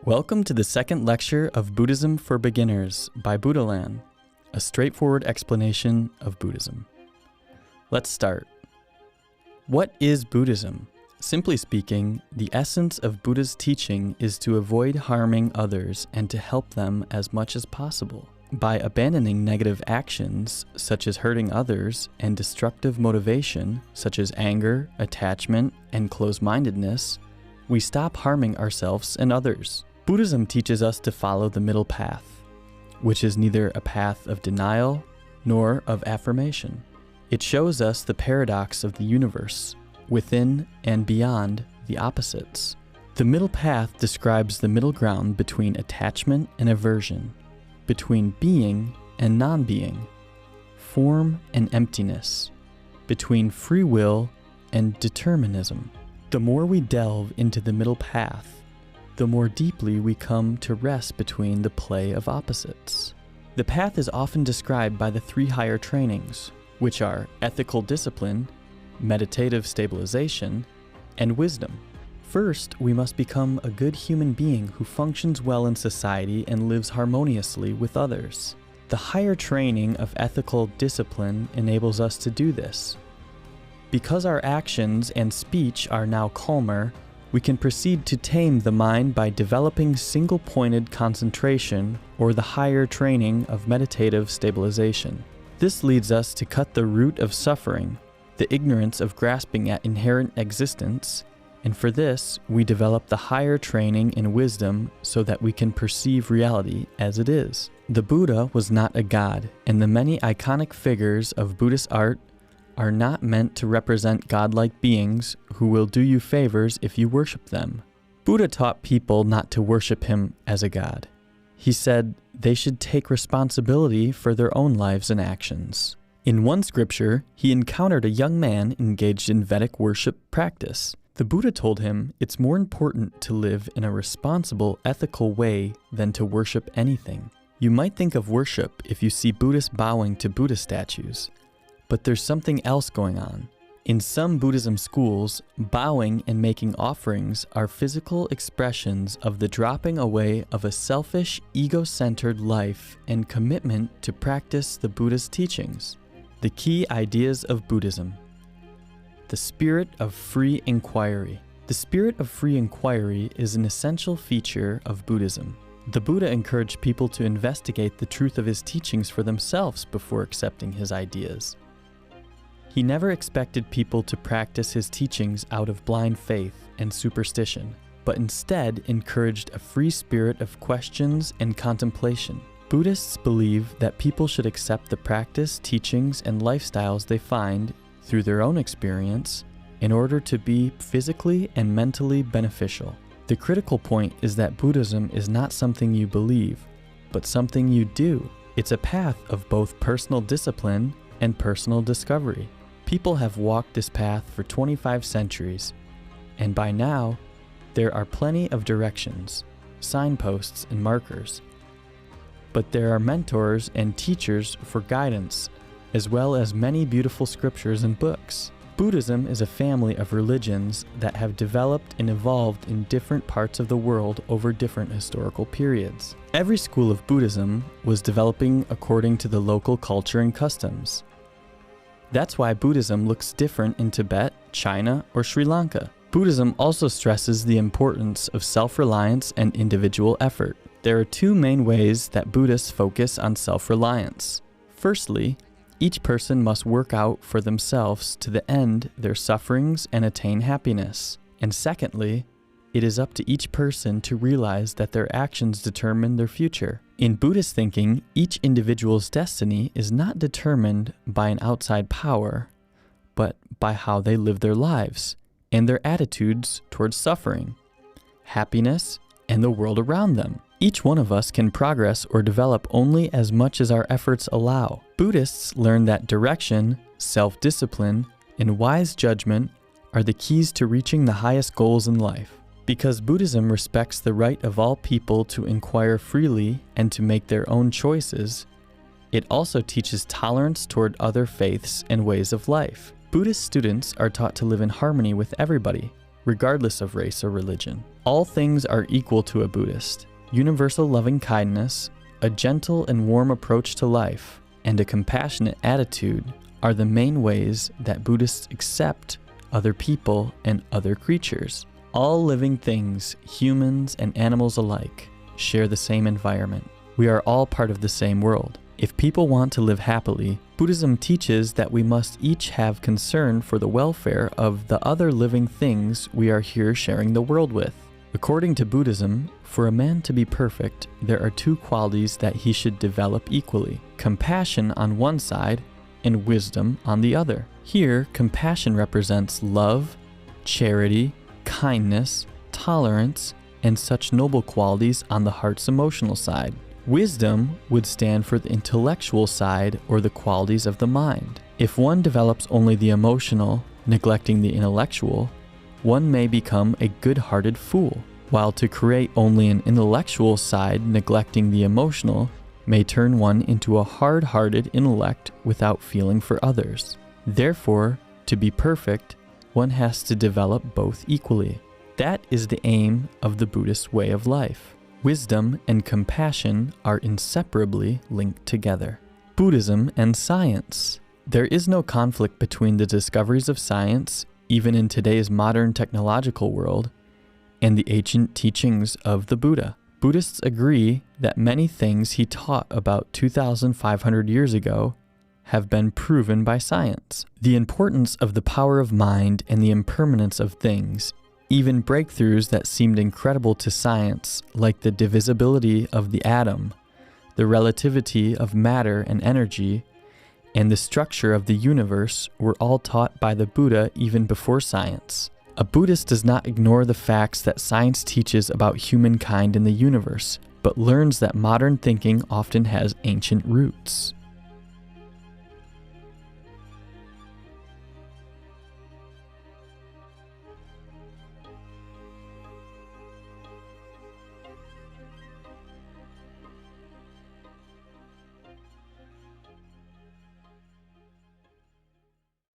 Welcome to the second lecture of Buddhism for Beginners by Buddhaland, a straightforward explanation of Buddhism. Let's start. What is Buddhism? Simply speaking, the essence of Buddha's teaching is to avoid harming others and to help them as much as possible. By abandoning negative actions, such as hurting others, and destructive motivation, such as anger, attachment, and closed-mindedness, we stop harming ourselves and others. Buddhism teaches us to follow the middle path, which is neither a path of denial nor of affirmation. It shows us the paradox of the universe, within and beyond the opposites. The middle path describes the middle ground between attachment and aversion, between being and non-being, form and emptiness, between free will and determinism. The more we delve into the middle path, the more deeply we come to rest between the play of opposites. The path is often described by the three higher trainings, which are ethical discipline, meditative stabilization, and wisdom. First, we must become a good human being who functions well in society and lives harmoniously with others. The higher training of ethical discipline enables us to do this. Because our actions and speech are now calmer, we can proceed to tame the mind by developing single-pointed concentration or the higher training of meditative stabilization. This leads us to cut the root of suffering, the ignorance of grasping at inherent existence, and for this, we develop the higher training in wisdom so that we can perceive reality as it is. The Buddha was not a god, and the many iconic figures of Buddhist art are not meant to represent godlike beings who will do you favors if you worship them. Buddha taught people not to worship him as a god. He said they should take responsibility for their own lives and actions. In one scripture, he encountered a young man engaged in Vedic worship practice. The Buddha told him it's more important to live in a responsible, ethical way than to worship anything. You might think of worship if you see Buddhists bowing to Buddha statues, but there's something else going on. In some Buddhism schools, bowing and making offerings are physical expressions of the dropping away of a selfish, ego-centered life and commitment to practice the Buddha's teachings. The key ideas of Buddhism. The spirit of free inquiry. The spirit of free inquiry is an essential feature of Buddhism. The Buddha encouraged people to investigate the truth of his teachings for themselves before accepting his ideas. He never expected people to practice his teachings out of blind faith and superstition, but instead encouraged a free spirit of questions and contemplation. Buddhists believe that people should accept the practice, teachings, and lifestyles they find through their own experience in order to be physically and mentally beneficial. The critical point is that Buddhism is not something you believe, but something you do. It's a path of both personal discipline and personal discovery. People have walked this path for 25 centuries, and by now, there are plenty of directions, signposts, and markers. But there are mentors and teachers for guidance, as well as many beautiful scriptures and books. Buddhism is a family of religions that have developed and evolved in different parts of the world over different historical periods. Every school of Buddhism was developing according to the local culture and customs. That's why Buddhism looks different in Tibet, China, or Sri Lanka. Buddhism also stresses the importance of self-reliance and individual effort. There are two main ways that Buddhists focus on self-reliance. Firstly, each person must work out for themselves to the end their sufferings and attain happiness. And secondly, it is up to each person to realize that their actions determine their future. In Buddhist thinking, each individual's destiny is not determined by an outside power, but by how they live their lives and their attitudes towards suffering, happiness, and the world around them. Each one of us can progress or develop only as much as our efforts allow. Buddhists learn that direction, self-discipline, and wise judgment are the keys to reaching the highest goals in life. Because Buddhism respects the right of all people to inquire freely and to make their own choices, it also teaches tolerance toward other faiths and ways of life. Buddhist students are taught to live in harmony with everybody, regardless of race or religion. All things are equal to a Buddhist. Universal loving kindness, a gentle and warm approach to life, and a compassionate attitude are the main ways that Buddhists accept other people and other creatures. All living things, humans and animals alike, share the same environment. We are all part of the same world. If people want to live happily, Buddhism teaches that we must each have concern for the welfare of the other living things we are here sharing the world with. According to Buddhism, for a man to be perfect, there are two qualities that he should develop equally: compassion on one side and wisdom on the other. Here, compassion represents love, charity, kindness, tolerance, and such noble qualities on the heart's emotional side. Wisdom would stand for the intellectual side or the qualities of the mind. If one develops only the emotional, neglecting the intellectual, one may become a good-hearted fool, while to create only an intellectual side, neglecting the emotional, may turn one into a hard-hearted intellect without feeling for others. Therefore, to be perfect, one has to develop both equally. That is the aim of the Buddhist way of life. Wisdom and compassion are inseparably linked together. Buddhism and science. There is no conflict between the discoveries of science, even in today's modern technological world, and the ancient teachings of the Buddha. Buddhists agree that many things he taught about 2,500 years ago have been proven by science. The importance of the power of mind and the impermanence of things, even breakthroughs that seemed incredible to science, like the divisibility of the atom, the relativity of matter and energy, and the structure of the universe, were all taught by the Buddha even before science. A Buddhist does not ignore the facts that science teaches about humankind and the universe, but learns that modern thinking often has ancient roots.